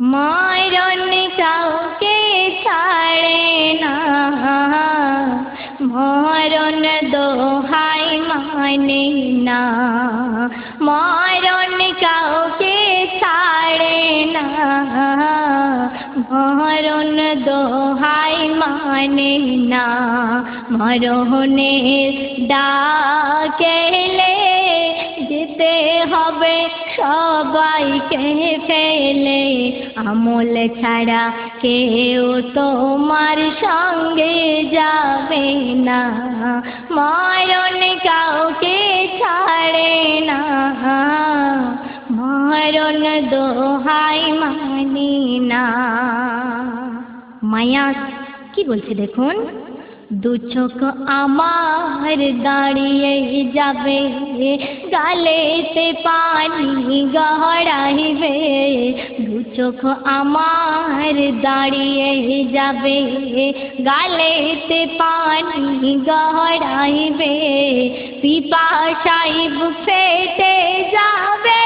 মরণ কাউকে ছাড়ে না, মরণ দোহাই মানে না। মরণ কাউকে ছাড়ে না, মরণ দোহাই মানে না। মরণের ডাকেলে যেতে হবে সবাইকে ফেলে, আমল ছাড়া কেউ তোমার সঙ্গে যাবে না। মরণ কাউকে ছাড়ে না, মরণ দোহাই মানি না। মায়া কি বলছে দেখুন, দু চোখ আমার দাঁড়িয়ে যাবে, গালেতে পানি গড়াইবে। দু চোখ আমার দাঁড়িয়ে যাবে, গালেতে পানি গড়াইবে। পিপাসায় বুক ফেটে যাবে,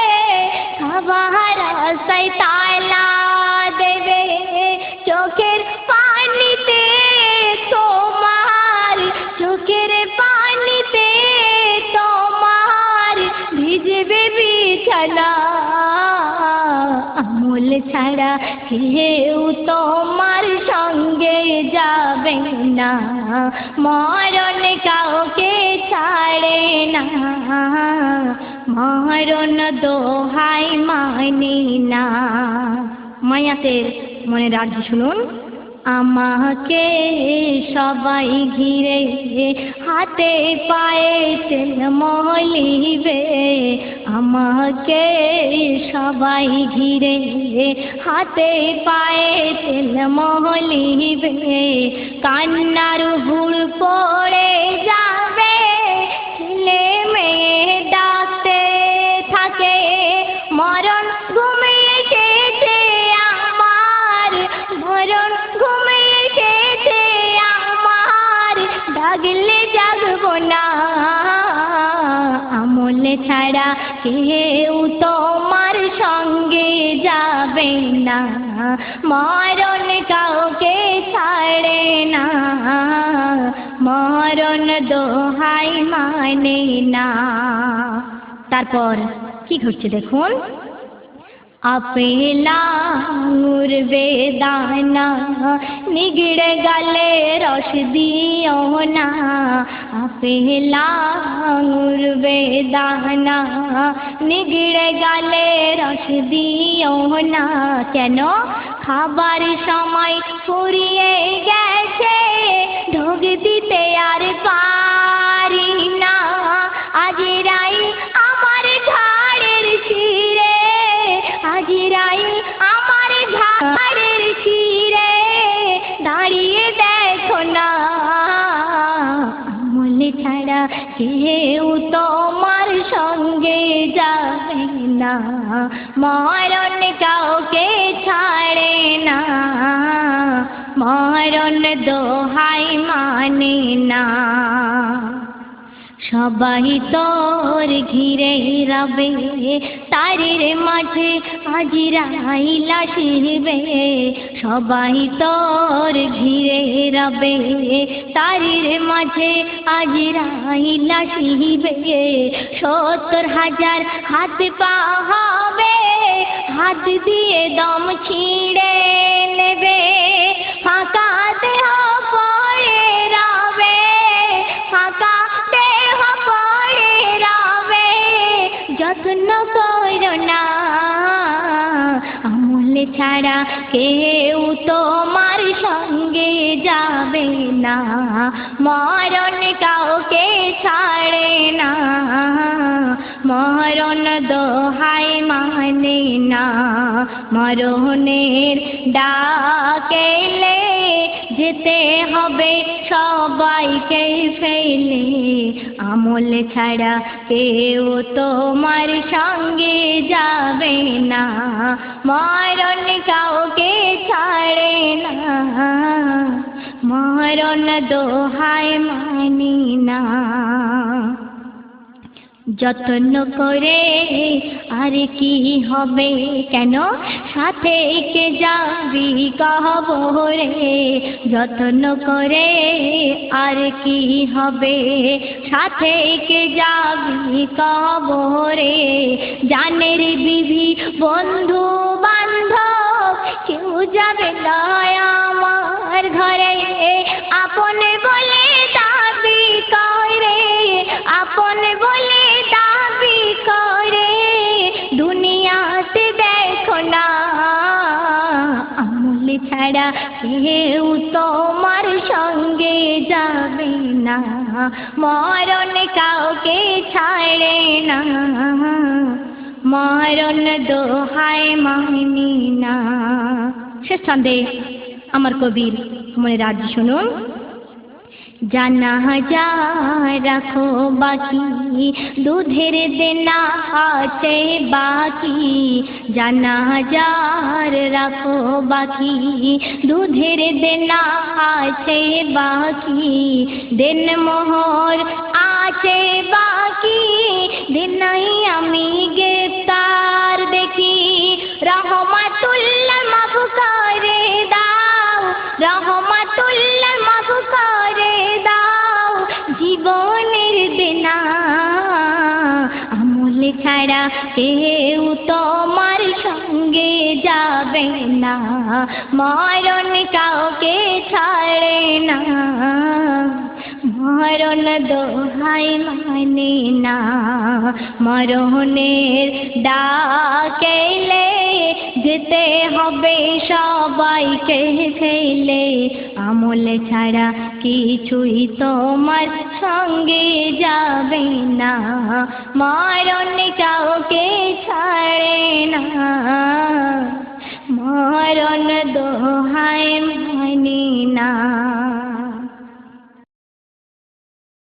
খাবার আশায় তালা দেবে। চোখের পানিতে তোমার, চোখের পানিতে তোমার ভিজবে বিছানা। আমল ছাড়া কেউ তোমার সঙ্গে যাবে না। মরণ কাউকে ছাড়ে না, মরণ দোহাই মানে না। মায়াতের মনে রাজ্য শুনুন। আমাকে সবাই ঘিরে হাতে পায়ে তেল মলিবে, আমাকে সবাই ঘিরে হাতে পায়ে তেল মলিবে। কান্নার হুড় পড়ে যাবে, ছেলে মেয়ে ডাকতে থাকে। মরণ ঘুমিয়ে এসেছে আমার, মরণ ঘুমিয়ে এসেছে আমার, ডাকলে জাগবো না। আমল ছাড়া কেউ তোমার সঙ্গে যাবে না। মরণ কাউকে ছাড়ে না, মরণ দোহাই মানে না। তারপর কি ঘটছে দেখুন। আপেলা আঙুর বেদানা নিগড়ে গেলে রস দিও না। আপেলা আঙুর বেদানা নিগড়ে গেলে রস দিও না। কেন? খাবার সময় ফুরিয়ে গেছে, ঢোক দিতে আর পারি না। আজিরাই আমার ঘাড়ের শিরে, আজিরাই আমার ঘাড়ের শিরে, দাঁড়িয়ে দেখো না। আমল ছাড়া কেউ তোমার সঙ্গে যাবে না। মরণ কাউকে ছাড়ে না, মরণ দোহাই মানে না। সবাই তোর ঘিরে রবে, তারের মাঝে আজিরাইল আসিবে। সবাই তোর ঘিরে রবে, তারের মাঝে আজিরাইল আসিবে। ৭০,০০০ হাত পা হবে, হাত দিয়ে দম ছিঁড়ে নেবে। ফাঁকা দেহ পড়ে রবে, ফাঁকা দেহ পড়ে রবে। যত্ন করো না, আমল ছাড়া কেউ তোমার সঙ্গে যাবে না। মরণ কাউকে ছাড়ে না, মরণ দোহাই মানে না। মরণের ডাকেলে যেতে হবে সবাইকে ফেলে, আমল ছাড়া কেউ তোমার সঙ্গে যাবে না। মরণ কাউকে ছাড়ে না, মরণ দোহাই মানি না। যত্ন করে আর কি হবে, কেন সাথে কে যাবি কবরে, যত্ন করে আর কি হবে, সাথে কে যাবি কবরে। জানের বিবি বন্ধু বান্ধব কেউ যাবে না আমার ঘরে, আপন বলে দাবি করে, আপন বলে দাবি করে, দুনিয়াতে দেখো না আমল ছাড়া কেউ তোমার সঙ্গে যাবে না, মরণ কাউকে ছাড়ে না, মরণ দোহায় মানি না। শেষ ছন্দে আমার কবির মনে রাজ শুনুন। জানাজা রাখো বাকি দুধের দেনা আছে বাকি, জানাজার রাখো বাকি দুধের দেনা আছে বাকি, দিন মোহর আছে বাকি, দিন নাই আমি গ্রেফতার দেখি, রহমাতুল্লাহ মাফ করে দাও, রহমাতুল্লাহ মাফ করে দাও, জীবনের দেনা আমল ছাড়া কেউ তোমার সঙ্গে যাবে না, মরণ কাউকে ছাড়ে না, মরণ দোহাই মানে না, মরণের ডাকেলে যেতে হবে সবাইকে ফেলে, আমল ছাড়া কিছুই তোমার সঙ্গে যাবে না, মরণ কাউকে ছাড়ে না, মরণ দোহাই